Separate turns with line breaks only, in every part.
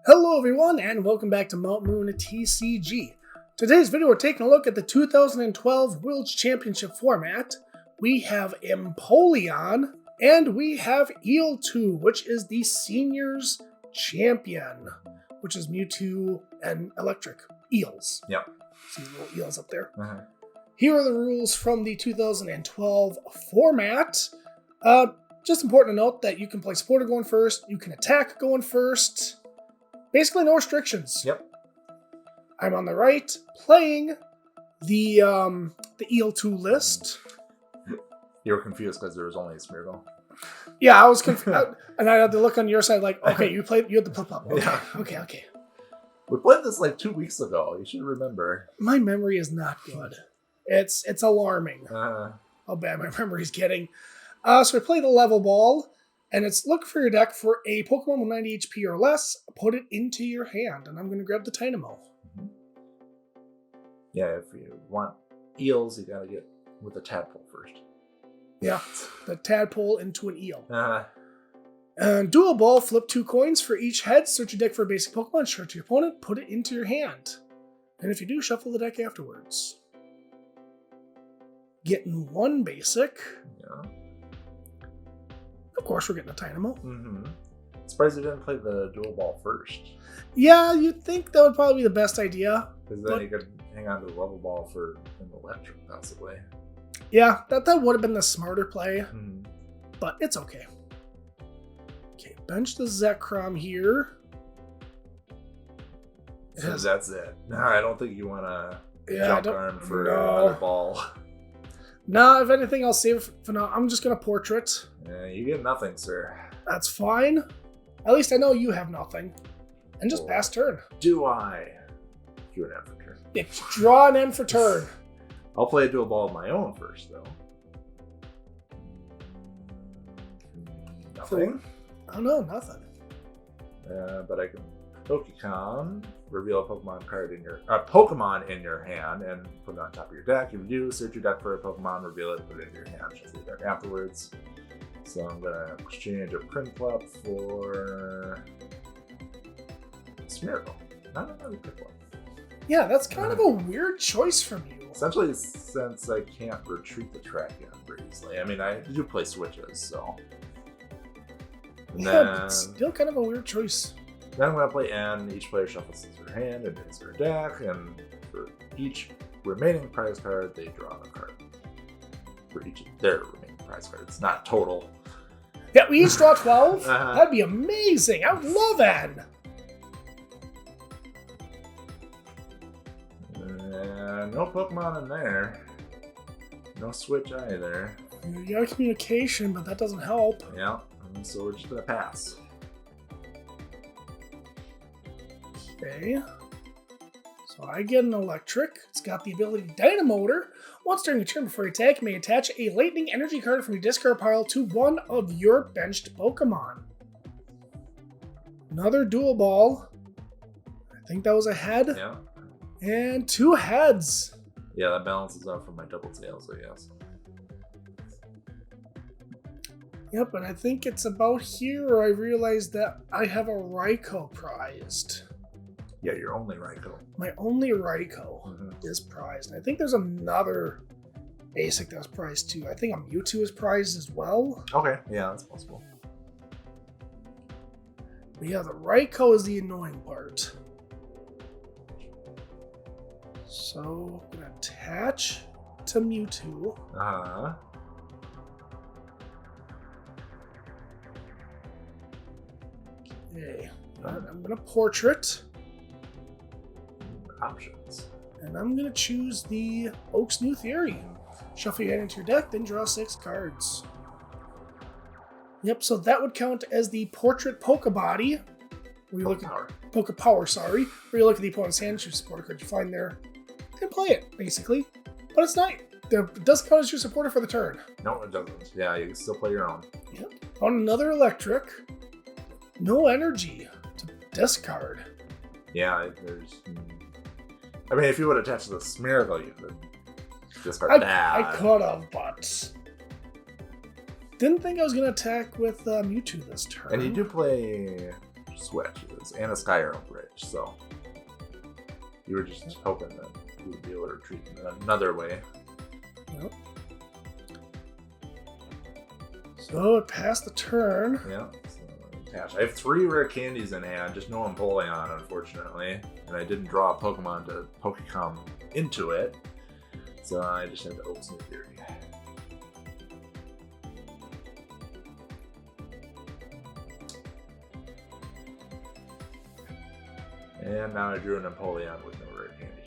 Hello everyone, and welcome back to Mount Moon TCG. Today's video, we're taking a look at the 2012 World Championship format. We have Empoleon, and we have Eeltwo, which is the Seniors Champion, which is Mewtwo and Eelektrik. Eels.
Yep.
See the little eels up there.
Uh-huh.
Here are the rules from the 2012 format. Just important to note that you can play supporter going first, you can attack going first. Basically no restrictions.
Yep.
I'm on the right playing the Eeltwo list.
You were confused because there was only a Smeargle.
Yeah, I was confused. And I had to look on your side like, okay, you had the flip up. Okay,
Yeah.
okay.
We played this like 2 weeks ago. You should remember.
My memory is not good. It's alarming
Uh,
how bad my memory's getting. So I played the level ball. And it's look for your deck for a Pokemon with 90 HP or less, put it into your hand. And I'm going to grab the Dynamo.
yeah, if you want eels, you gotta get with a tadpole first.
Yeah, the tadpole into an eel.
Uh,
And dual ball, flip 2 coins for each head, search your deck for a basic Pokemon, show it to your opponent, put it into your hand. And if you do, shuffle the deck afterwards. Getting 1 basic.
yeah.
Of course, we're getting a Dynamo.
Mm-hmm. Surprised you didn't play the dual ball first.
Yeah, you'd think that would probably be the best idea.
Because then you could hang on to the level ball for an Eelektrik, possibly.
Yeah, that would have been the smarter play,
Mm-hmm.
but it's okay. Okay, bench the Zekrom here.
So that's it. No, I don't think you want to
Yeah,
jump arm for
no.
another ball.
Nah, if anything, I'll save it for now. I'm just going to portrait.
You get nothing, sir.
That's fine. At least I know you have nothing. And just pass turn.
Do I? Do an end for turn.
Yeah, draw an end for turn.
I'll play a dual ball of my own first, though. Nothing.
I don't know, nothing.
But I can Pokemon, reveal a Pokemon card in your Pokemon in your hand, and put it on top of your deck. If you do, search your deck for a Pokemon, reveal it, put it in your hand, shuffle your deck afterwards. So I'm gonna exchange a Prinplup for Smeargle. Not another Prinplup.
Yeah, that's kind of a weird choice from you.
Essentially, since I can't retreat the track in very easily. I mean, I do play switches, so. And
Yeah,
then,
but still kind of a weird choice.
then I'm going to play N. Each player shuffles their hand and takes their deck, and for each remaining prize card, they draw a card. For each of their remaining prize cards, not total.
Yeah, we each draw 12?
Uh-huh.
That'd be amazing. I would love N.
No Pokemon in there. No Switch either.
You got a communication, but that doesn't help.
Yeah, so we're just going to pass.
Okay. So I get an Eelektrik. It's got the ability Dynamotor. Once during your turn before you attack, you may attach a lightning energy card from your discard pile to one of your benched Pokemon. Another dual ball. I think that was a head.
Yeah.
And 2 heads.
Yeah, that balances out from my double tail, so yes.
Yep, and I think it's about here where I realized that I have a Raikou prized.
Yeah, your only Raikou.
My only Raikou is prized. And I think there's another basic that's prized too. I think a Mewtwo is prized as well.
Okay, yeah, that's possible.
But yeah, the Raikou is the annoying part. So I'm gonna attach to Mewtwo.
Uh-huh.
Okay, I'm gonna portrait.
Options.
And I'm gonna choose the Oak's New Theory. Shuffle your hand into your deck, then draw 6 cards. Yep, so that would count as the Portrait Pokebody. Where you look at Pokepower, sorry. Where you look at the opponent's hand, choose supporter card you find there, and play it, basically. But it's not. It doesn't count as your supporter for the turn.
No, it doesn't. Yeah, you can still play your own.
Yep. On another Eelektrik. No energy to discard.
Yeah, there's. I mean, if you would attach the Smeargle, you could discard that.
I could have, but didn't think I was going to attack with Mewtwo this turn.
And you do play Switches and a Sky Arrow Bridge, so you were just hoping that you would be able to retreat in another way.
Yep. So it passed the turn.
Yeah. I have 3 rare candies in hand, just no Empoleon, unfortunately. And I didn't draw a Pokemon to Pokecom into it. So I just have the Oak's New Theory. And now I drew an Empoleon with no rare candy.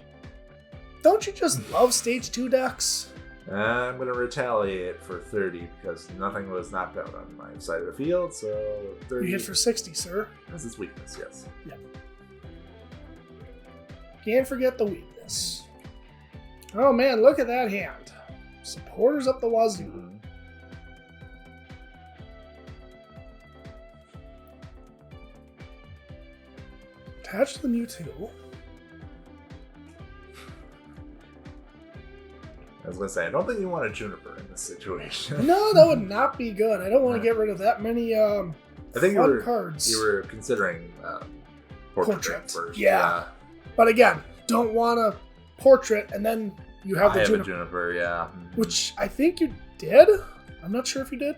Don't you just love Stage 2 decks?
I'm going to retaliate for 30 because nothing was knocked out on my side of the field, so 30.
You hit for 60, sir.
That's his weakness, yes.
Yeah. Can't forget the weakness. Oh man, look at that hand. Supporters up the wazoo.
Mm-hmm.
Attach the Mewtwo.
I was going to say, I don't think you want a Juniper in this situation.
No, that would not be good. I don't want to get rid of that many
I think
fun cards.
You were considering Portrait first.
Yeah. But again, don't want a Portrait and then you have the Juniper.
A Juniper, yeah.
Which I think you did. I'm not sure if you did.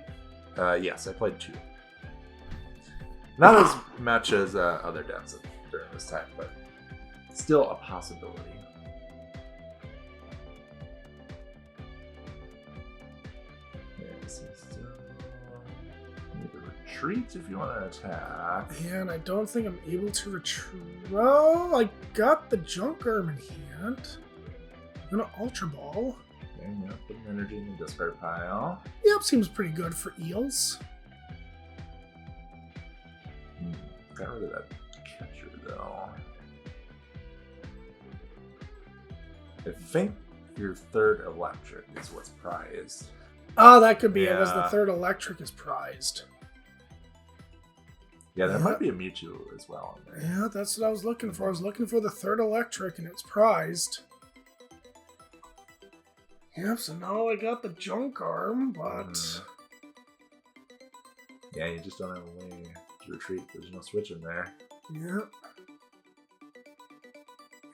Yes, I played 2. Not as much as other decks during this time, but still a possibility. Retreat if you want to attack.
Yeah, and I don't think I'm able to retreat. Well, I got the Junk Arm in hand. I'm gonna Ultra Ball.
Okay, yeah, put an energy in the discard pile.
Yep, seems pretty good for Eels.
Got rid of that catcher though. I think your 3rd Eelektrik is what's prized.
Oh, that could be
Yeah.
it. Was the 3rd Eelektrik is prized.
Yeah, there might be a Mewtwo as well in there.
Yeah, that's what I was looking for. I was looking for the 3rd Eelektrik, and it's prized. Yep, so now I got the Junk Arm, but...
Yeah, you just don't have a way to retreat. There's no switch in there.
Yep.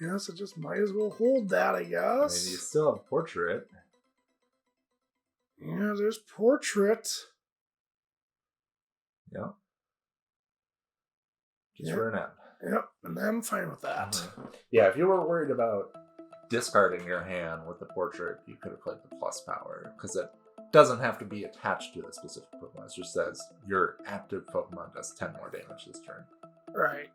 Yeah, so just might as well hold that, I guess.
And you still have Portrait.
Yeah, there's Portrait.
Yep. Just for an end.
Yep, and I'm fine with that.
Yeah, if you were worried about discarding your hand with the Portrait, you could have played the plus power, because it doesn't have to be attached to the specific Pokemon. It just says your active Pokemon does 10 more damage this turn.
Right.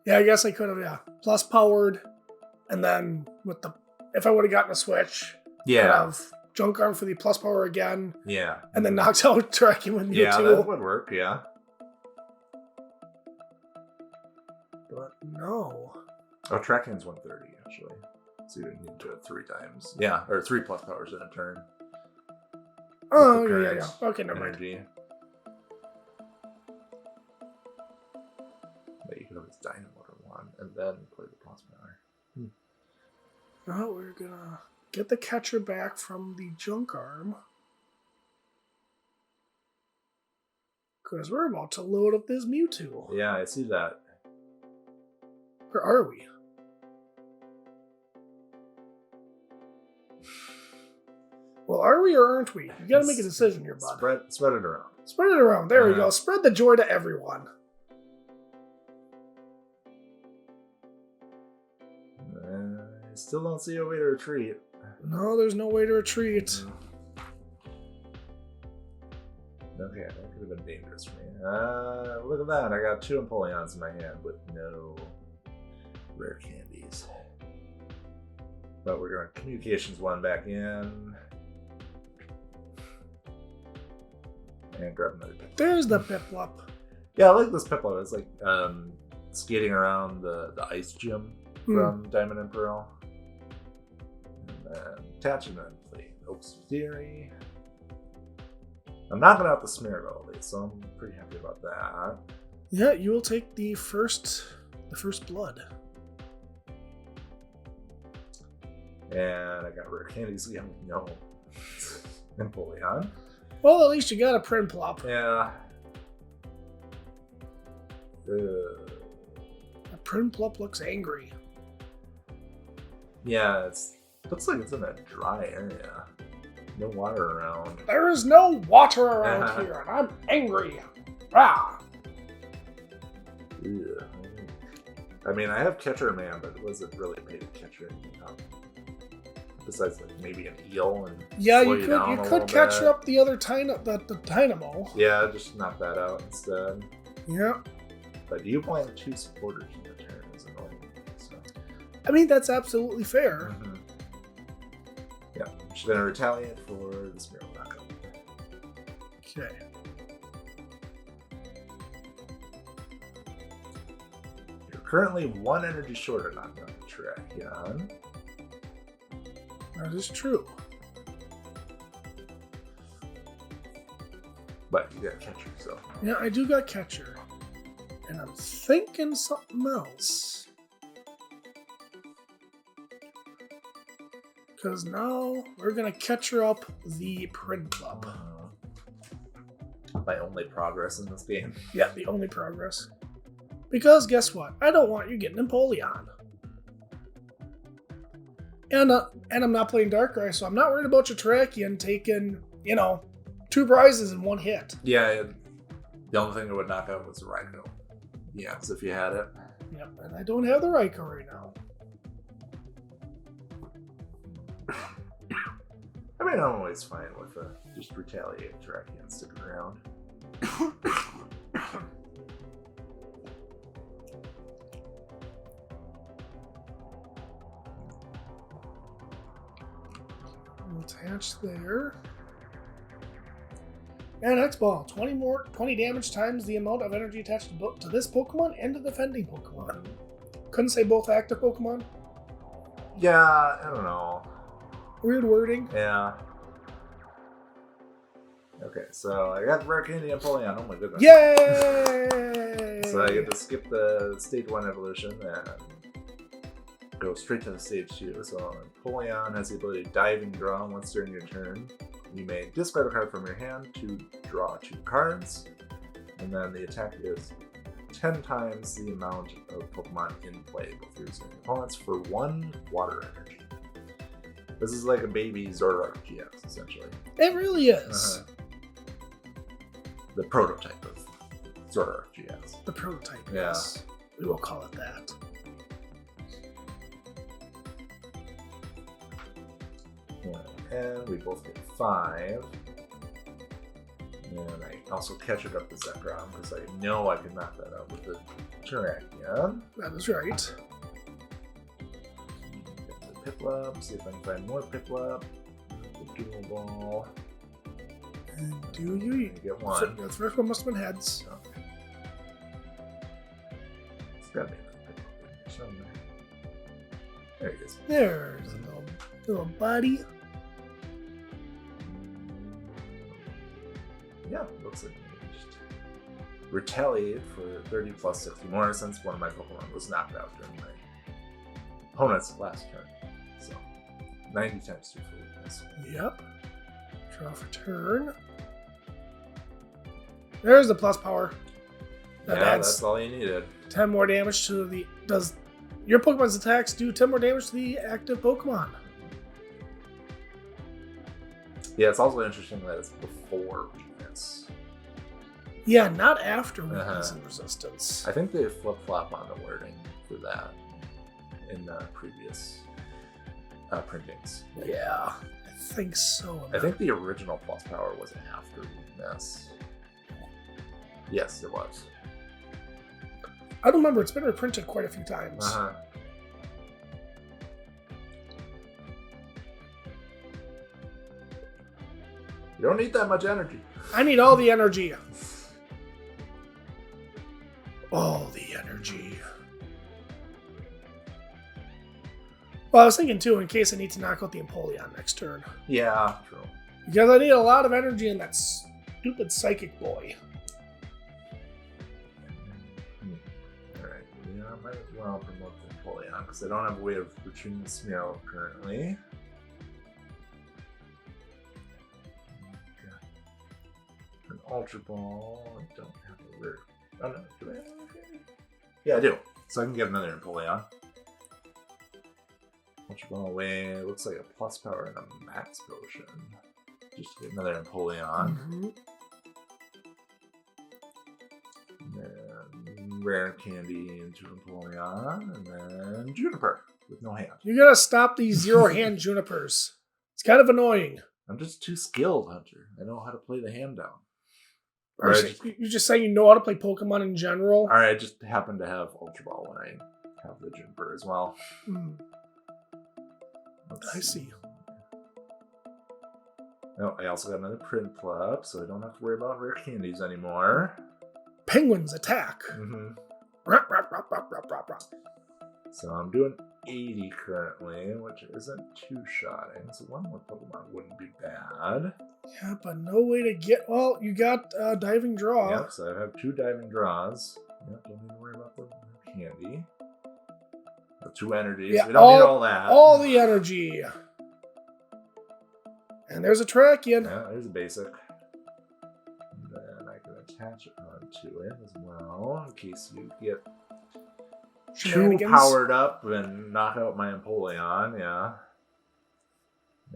Yeah, I guess I could have, plus powered, and then with the, if I would have gotten a switch,
Yeah.
have Junk Arm for the plus power again,
Yeah.
and then knocked out Tracking with Mewtwo.
Yeah, that would work, yeah.
But no.
Oh, Tracking's 130, actually. So you need to do it 3 times. Yeah, or 3 plus powers in a turn.
Oh,
With the
yeah.
current
Okay, never mind.
energy. But you could always Dynamotor 1 and then play the plus power.
Oh, we're gonna get the catcher back from the Junk Arm. Because we're about to load up this Mewtwo.
Yeah, I see that.
Where are we? Well, are we or aren't we? You gotta make a decision here, bud.
Spread it around.
Spread it around. There we go. Spread the joy to everyone.
I still don't see a way to retreat.
No, there's no way to retreat.
Okay, that could have been dangerous for me. Look at that. I got 2 Empoleons in my hand with no rare candies. But we're going to Communications 1 back in. And grab another Piplup.
There's the Piplup.
Yeah, I like this Piplup. It's like skating around the ice gym from Diamond and Pearl. And then attach and then play Oak's Theory. I'm knocking out the Smeargle at least, so I'm pretty happy about that.
Yeah, you will take the first blood.
And I got rare candies. No. Empoleon.
Well, at least you got a Prinplup.
Yeah.
A Prinplup looks angry.
Yeah, looks like it's in a dry area. No water around.
There is no water around here, and I'm angry. Rah!
Yeah. I mean, I have Catcher Man, but it wasn't really made to catch anything up. Besides, like, maybe an eel and
Yeah,
slow
you could catch up the other the Dynamo.
Yeah, just knock that out instead.
Yeah.
But you playing 2 supporters in the turn is annoying. So.
I mean, that's absolutely fair.
Mm-hmm. Yeah, I'm just gonna retaliate for the Spirit backup.
Okay.
You're currently 1 energy short of knocking out the Terrakion.
That is true.
But you got Catcher, so.
Yeah, I do got Catcher. And I'm thinking something else. Because now we're going to Catcher up the Prinplup.
My only progress in this game.
Yeah, the only progress. Because guess what? I don't want you getting Empoleon. And I'm not playing Darkrai, so I'm not worried about your Terrakion taking, 2 prizes in 1 hit.
Yeah, the only thing that would knock out was the Raikou. Yeah, so if you had it.
Yep, and I don't have the Raikou right now.
I mean, I'm always fine with just retaliate Terrakion sticking around.
Attach there. And X-Ball, 20 damage times the amount of energy attached to this Pokemon and the defending Pokemon. Couldn't say both active Pokemon?
Yeah, I don't know.
Weird wording.
Yeah. Okay, so I got Rare Candy and Empoleon. Oh my goodness.
Yay!
So I get to skip the Stage 1 evolution and go straight to the Stage 2. So Empoleon has the ability to dive and draw once during your turn. You may discard a card from your hand to draw 2 cards. And then the attack is 10 times the amount of Pokemon in play, both yours and your opponents, for 1 water energy. This is like a baby Zoroark GX, essentially.
It really is.
The prototype of Zoroark GX.
The prototype,
Yeah.
yes. We will call it that.
And we both get 5. And I also catch it up the Zekrom because I know I can knock that out with the Terrakion.
That is right.
Get the Piplup, see if I can find more Piplup. The Dual Ball.
And do you?
You get 1.
The first one must have been heads.
Okay. It's gotta be a Piplup in there somewhere. There he is.
There's a little buddy.
Yeah, looks like I just retaliate for 30 plus 60 more since one of my Pokemon was knocked out during my opponent's last turn. So 90 times 2 for weakness.
Yep. Draw for turn. There's the plus power. That adds
that's all you needed.
10 more damage to the... Does your Pokemon's attacks do 10 more damage to the active Pokemon?
Yeah, it's also interesting that it's before weakness.
Yeah, not after weakness and resistance.
I think they flip-flop on the wording for that in the previous printings.
Yeah, I think so.
I think the original plus power was after weakness. Yes, it was.
I don't remember. It's been reprinted quite a few times.
You don't need that much energy.
I need all the energy. All the energy. Well, I was thinking too, in case I need to knock out the Empoleon next turn.
Yeah, true.
Because I need a lot of energy in that stupid Psychic Boy.
I might as well promote the Empoleon because I don't have a way of retrieving the Smeargle currently. An Ultra Ball. I don't have a rare. Oh no, do I have anything? Yeah, I do. So I can get another Empoleon. Ultra Ball away. It looks like a plus power and a max potion. Just to get another Empoleon.
Mm-hmm.
And then rare candy into Empoleon. And then Juniper with no hand.
You gotta stop these zero-hand Junipers. It's kind of annoying.
I'm just too skilled, Hunter. I know how to play the hand down.
You're just saying you know how to play Pokemon in general?
Alright, I just happen to have Ultra Ball when I have the Juniper as well.
I see.
Oh, I also got another Print Club, so I don't have to worry about rare candies anymore.
Penguins attack.
Mm-hmm.
Rap, rap, rap, rap, rap, rap, rap.
So I'm doing 80 currently, which isn't two-shotting, so one more Pokemon wouldn't be bad.
Yeah, but no way to get... Well, you got Diving Draw.
Yep, so I have 2 diving draws. Yep, don't need to worry about the candy. 2 energies.
Yeah,
we don't need all that.
All the energy. And there's a Terrakion.
Yeah, there's a basic. And then I can attach it onto it as well, in case you get too powered up and knock out my Empoleon, yeah.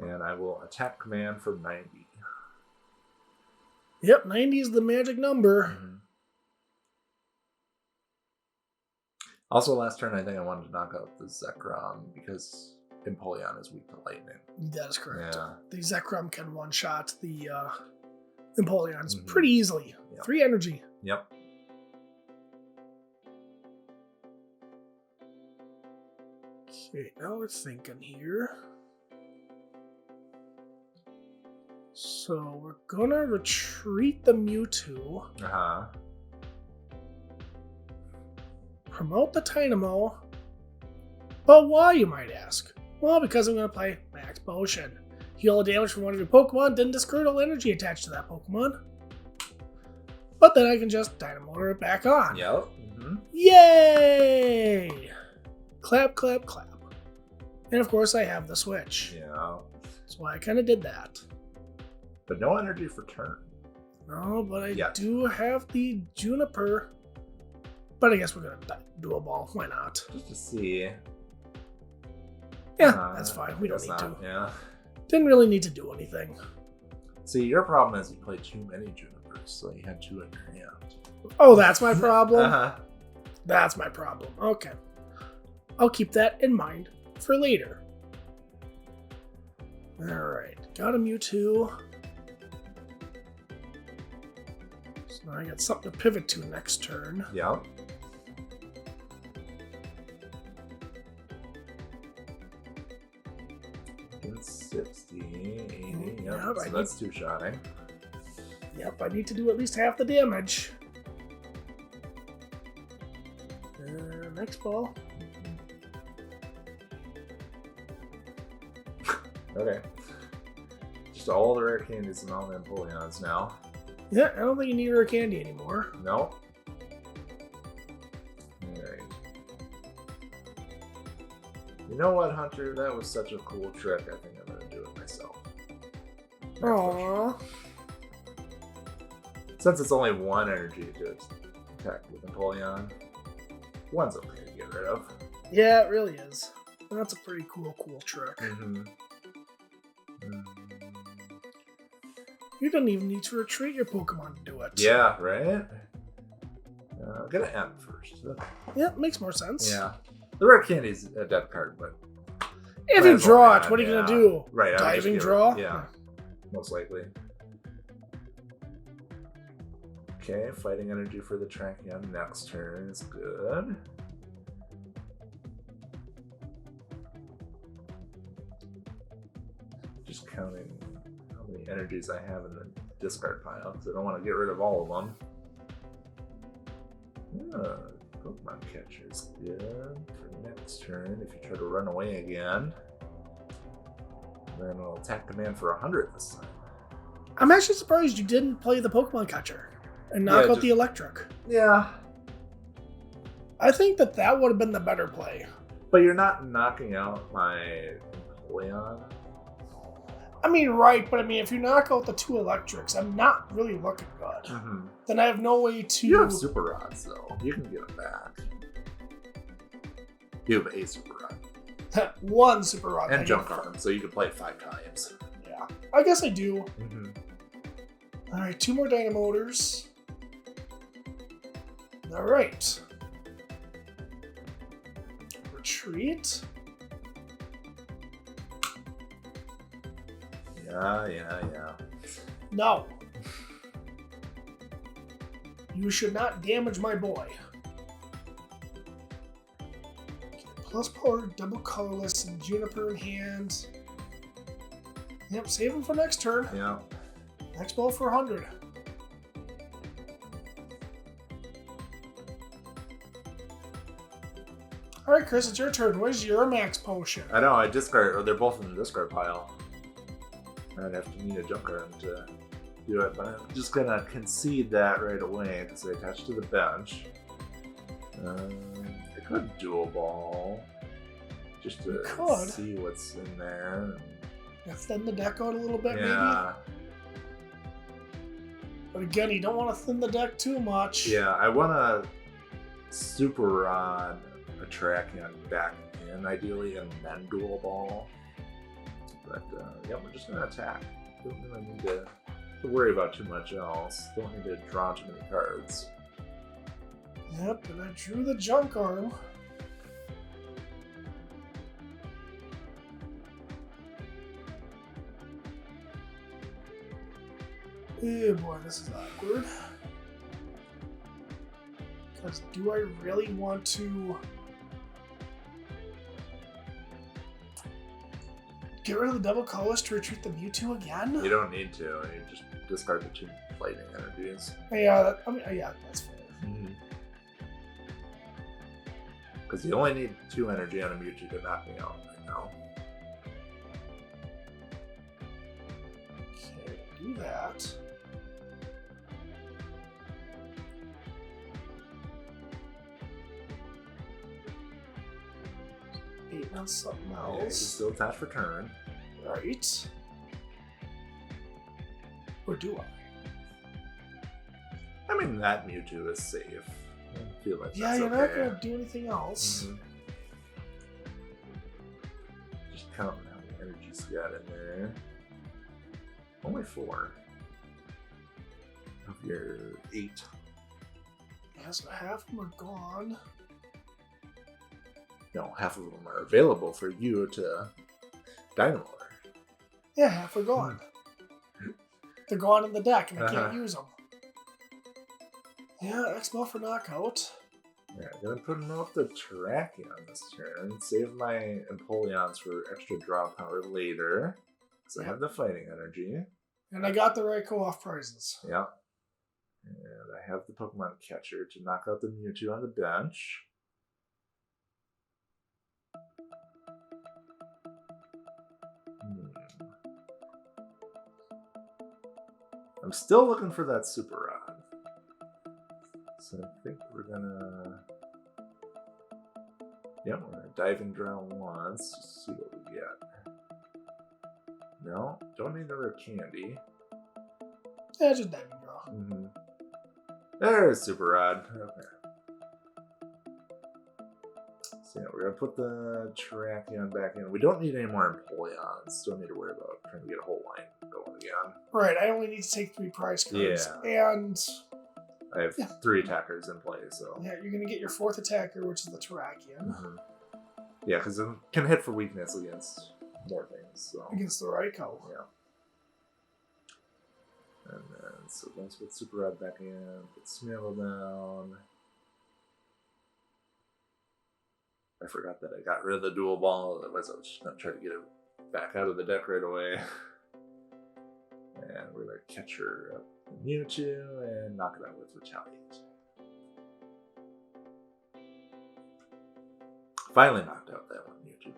And I will attack command for 90.
Yep, 90 is the magic number.
Mm-hmm. Also, last turn, I think I wanted to knock out the Zekrom because Empoleon is weak to lightning.
That is correct.
Yeah.
The Zekrom can one-shot the Empoleons pretty easily.
Yep.
3 energy.
Yep.
Okay, now we're thinking here. So we're gonna retreat the Mewtwo.
Uh-huh.
Promote the Dynamo. But why, you might ask? Well, because I'm going to play Max Potion. Heal the damage from one of your Pokemon, then discard all energy attached to that Pokemon. But then I can just Dynamo it back on.
Yep. Mm-hmm.
Yay! Clap, clap, clap. And of course I have the Switch.
Yeah.
That's why I kind of did that.
But no energy for turn.
No, but I do have the Juniper. But I guess we're going to do a ball. Why not?
Just to see.
Yeah, that's fine. We don't need to.
Yeah.
Didn't really need to do anything.
See, your problem is you play too many Junipers, so you had 2 in your hand.
Oh, that's my problem?
Uh-huh.
That's my problem. Okay. I'll keep that in mind for later. Alright, got a Mewtwo. So now I got something to pivot to next turn.
Yep. It's 60, 80, yep. So that's 2-shotting.
Yep, I need to do at least half the damage. Next ball.
Okay. Just all the rare candies and all the Empoleons now.
Yeah, I don't think you need rare candy anymore.
No. Alright. You know what, Hunter? That was such a cool trick. I think I'm going to do it myself.
Aww.
Since it's only 1 energy to attack with Empoleon, 1's okay to get rid of.
Yeah, it really is. That's a pretty cool trick.
Mm-hmm.
You don't even need to retreat your Pokemon to do it.
Yeah, right? I'm going to end first.
Yeah, makes more sense.
Yeah. The rare candy's a dead card, but...
If you draw it, what are you going to do?
Right.
Diving draw?
Yeah. Most likely. Okay, fighting energy for the Terrakion next turn is good. Just counting how many energies I have in the discard pile, because I don't want to get rid of all of them. Pokemon Catcher is good for next turn if you try to run away again. Then I'll attack command for 100 this time.
I'm actually surprised you didn't play the Pokemon Catcher and knock out the Eelektrik.
Yeah.
I think that would have been the better play.
But you're not knocking out my Empoleon.
I mean, right, but I mean, if you knock out the 2 Eelektriks, I'm not really looking good.
Mm-hmm.
Then I have no way to...
You have Super Rods, though. You can get them back. You have a Super Rod.
1 Super Rod.
And Junk Arm, so you can play it 5 times.
Yeah, I guess I do.
Mm-hmm.
Alright, 2 more Dynamotors. Alright. Retreat.
Yeah.
No. You should not damage my boy. Okay, plus power, double colorless, and Juniper in hand. Yep, save him for next turn.
Yeah.
Next ball for 100. Alright, Chris, it's your turn. Where's your max potion?
I know, I discard, or they're both in the discard pile. I'd have to need a Junk Arm to do it, but I'm just gonna concede that right away because they attach to the bench. I could dual ball just to see what's in there.
Yeah, thin the deck out a little bit,
Yeah.
maybe? But again, you don't want to thin the deck too much.
Yeah, I want to Super Rod a Tracheon back in, ideally, and then dual ball. But, yeah, we're just going to attack. Don't really need to worry about too much else. Don't need to draw too many cards.
Yep, and I drew the Junk Arm. Oh boy, this is awkward. Because do I really want to get rid of the double colors to retreat the Mewtwo again?
You don't need to. You just discard the 2 fighting energies.
Yeah, yeah, that's fair.
Because you only need 2 energy on a Mewtwo to knock me out right now.
Okay, do that. Eight on something else.
Yeah, you can still attach for turn.
Right. Or do I?
I mean, that Mewtwo is safe. I feel like
Yeah,
that's
you're
okay.
not going to do anything else.
Mm-hmm. Just counting how many energies you got in there. Only 4 of your 8.
Yeah, so half of them are gone.
No, half of them are available for you to Dynamo.
Yeah, half are gone. They're gone in the deck, and I can't
Uh-huh.
use them. Yeah, X-Ball for knockout.
Yeah, I'm gonna put him off the Tracheon this turn. Save my Empoleons for extra draw power later. Because I have the fighting energy.
And I got the Raikou off prizes.
Yeah. And I have the Pokemon Catcher to knock out the Mewtwo on the bench. I'm still looking for that Super Rod. So I think we're gonna... Yeah, we're gonna dive and draw once to see what we get. No, don't need another candy.
Yeah, just dive and draw.
Mm-hmm. There's Super Rod. Okay. So yeah, we're gonna put the Tracheon back in. We don't need any more Empoleons. Don't need to worry about trying to get a whole line going again.
Right, I only need to take 3 prize cards.
Yeah.
And
I have 3 attackers in play, so...
yeah, you're going to get your 4th attacker, which is the Terrakion.
Mm-hmm. Yeah, because it can hit for weakness against more things, so...
Against the Raikou.
Yeah. And then, so let's put Super Rod back in, put Smeargle down. I forgot that I got rid of the dual ball, otherwise I was just going to try to get it back out of the deck right away. And we're going to catch her up in Mewtwo and knock it out with Retaliate. Finally knocked out that one, Mewtwo.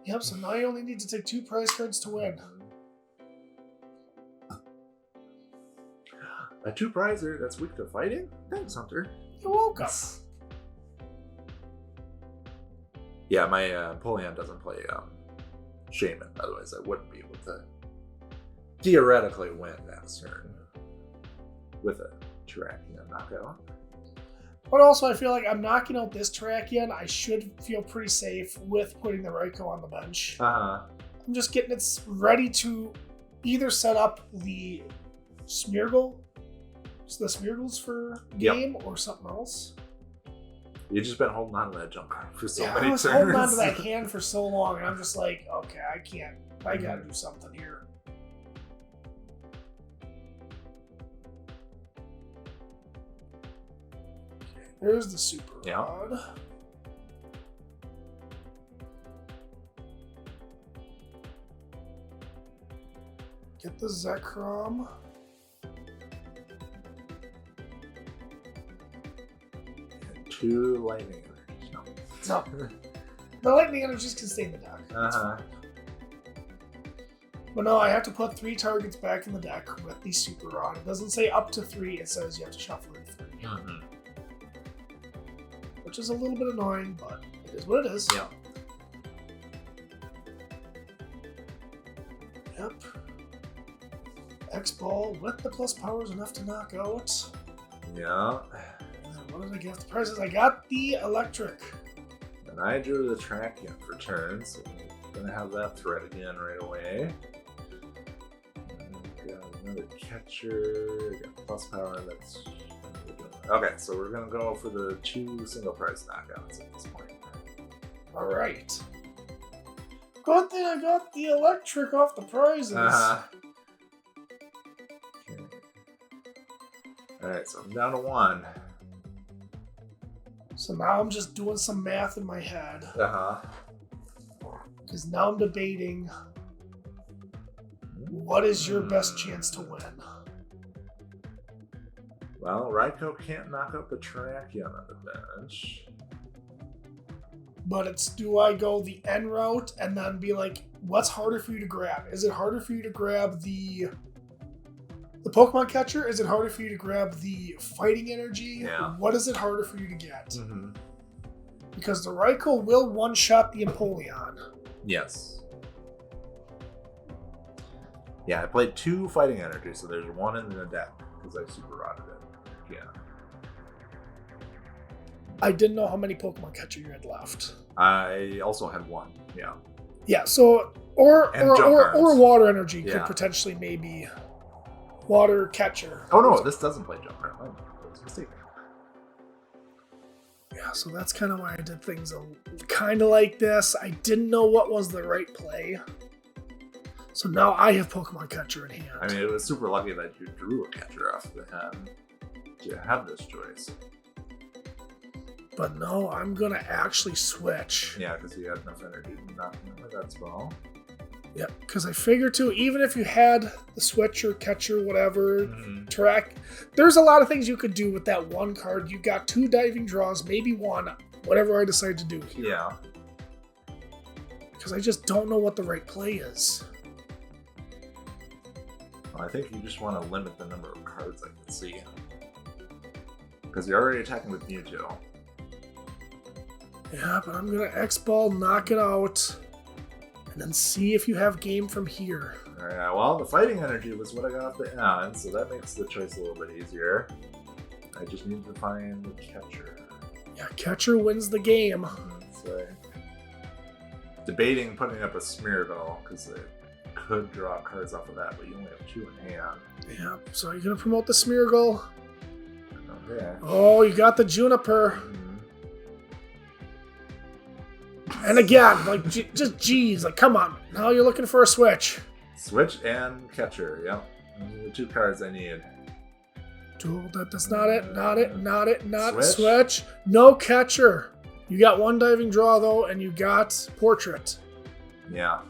Yep, so now you only need to take 2 prize cards to win.
A 2-prizer that's weak to fighting? Thanks, Hunter.
You're welcome.
Yeah, my Empoleon doesn't play Shaman, otherwise I wouldn't be able to theoretically win next turn with a Terrakion knockout.
But also, I feel like I'm knocking out this Terrakion. I should feel pretty safe with putting the Raikou on the bench.
Uh-huh.
I'm just getting it ready to either set up the Smeargle, the Smeargles for game, or something else.
You've just been holding on to that junk card for so many
I was
turns.
holding on to that hand for so long, and I'm just like, okay, I can't. I gotta do something here. Okay, there's the Super Rod. Get the Zekrom.
And 2 lightning energies.
No. The lightning energies can stay in the deck.
Uh-huh.
But no, I have to put 3 targets back in the deck with the Super Rod. It doesn't say up to 3, it says you have to shuffle in 3.
Mm-hmm.
Which is a little bit annoying, but it is what it is.
Yeah.
Yep. X-Ball with the plus power is enough to knock out.
Yeah.
And then what did I get? The prizes. I got the Eelektrik.
And I drew the Terrakion for turn, so I'm gonna have that threat again right away. And got another catcher. Got plus power. That's okay. So we're gonna go for the 2 single prize knockouts at this point.
All right. Good thing I got the Eelektrik off the prizes.
Okay. All right, so I'm down to 1.
So now I'm just doing some math in my head.
Uh-huh.
Because now I'm debating what is your best chance to win?
Well, Raikou can't knock out the Terrakion on the bench.
But it's, do I go the N route and then be like, what's harder for you to grab? Is it harder for you to grab the Pokemon catcher? Is it harder for you to grab the fighting energy?
Yeah.
What is it harder for you to get?
Mm-hmm.
Because the Raikou will one-shot the Empoleon.
Yes. Yeah, I played 2 fighting energy, so there's 1 in the deck because I super rotted it. Yeah.
I didn't know how many Pokemon catcher you had left.
I also had 1. Yeah.
Yeah, so or water energy could
Yeah.
potentially maybe water catcher.
Oh no, this doesn't play jump card. Oh, that's a mistake.
Yeah, so that's kind of why I did things kind of like this. I didn't know what was the right play. So now I have Pokemon catcher in hand.
I mean, it was super lucky that you drew a catcher off the hand to have this choice.
But no, I'm going to actually switch.
Yeah, because you had enough energy to knock him with that spell.
Yep, because I figured too, even if you had the switcher, catcher, whatever, track, there's a lot of things you could do with that one card. You got 2 diving draws, maybe 1, whatever I decide to do here.
Yeah.
Because I just don't know what the right play is.
Well, I think you just want to limit the number of cards I can see. Because you're already attacking with Mewtwo.
Yeah, but I'm going to X-Ball, knock it out, and then see if you have game from here.
Alright, well, the fighting energy was what I got off the end, so that makes the choice a little bit easier. I just need to find the catcher.
Yeah, catcher wins the game.
So debating putting up a Smeargle, because I could draw cards off of that, but you only have 2 in hand.
Yeah, so you're going to promote the Smeargle.
Okay.
Oh, you got the Juniper. And again, like, just geez, like, come on. Now you're looking for a switch.
Switch and catcher, yep. Those are the 2 cards I need.
That's not it, not switch. No catcher. You got 1 diving draw, though, and you got portrait.
Yeah.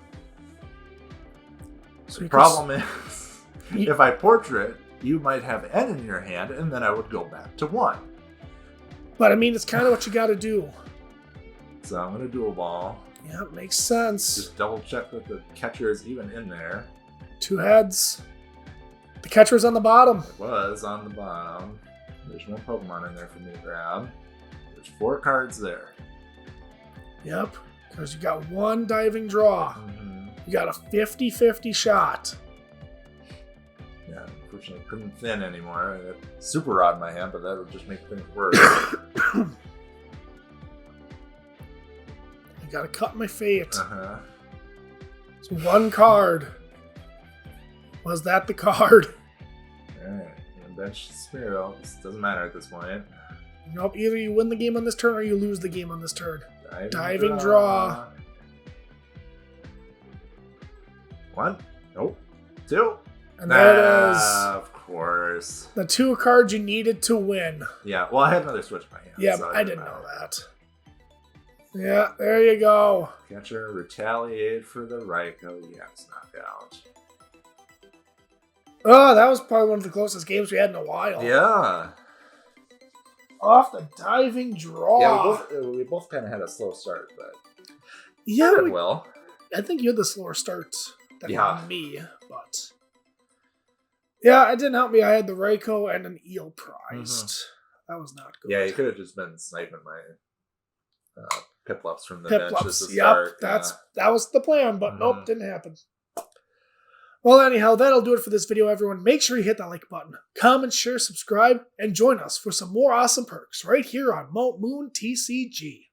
So
the problem is, if I portrait, you might have N in your hand, and then I would go back to 1.
But, I mean, it's kind of what you got to do.
So I'm going to dual ball.
Yeah, makes sense.
Just double check that the catcher is even in there.
2 heads. The catcher's on the bottom.
It was on the bottom. There's no Pokemon in there for me to grab. There's 4 cards there.
Yep, because you got one diving draw.
Mm-hmm.
You got a 50-50 shot.
Yeah, unfortunately, couldn't thin anymore. I got Super Rod in my hand, but that would just make things worse.
I gotta cut my fate.
Uh-huh.
It's one card. Was that the card?
Alright, bench Spearow. This doesn't matter at this point.
Nope, either you win the game on this turn or you lose the game on this turn. Diving
draw.
draw.
1. Nope. 2.
And there it is.
Of course.
The 2 cards you needed to win.
Yeah, well, I had another switch in my hand.
Yeah,
so
I didn't know that. Yeah, there you go.
Catcher retaliate for the Raikou EX knockout.
Oh, that was probably one of the closest games we had in a while.
Yeah.
Off the diving draw.
Yeah, we both kind of had a slow start, but
yeah,
well.
I think you had the slower start than me, but yeah, it didn't help me. I had the Raikou and an eel prized. Mm-hmm. That was not good.
Yeah, you could have just been sniping my Piplups from the bench as the
start. Yep, that was the plan, but nope, didn't happen. Well, anyhow, that'll do it for this video, everyone. Make sure you hit that like button, comment, share, subscribe, and join us for some more awesome perks right here on Mount Moon TCG.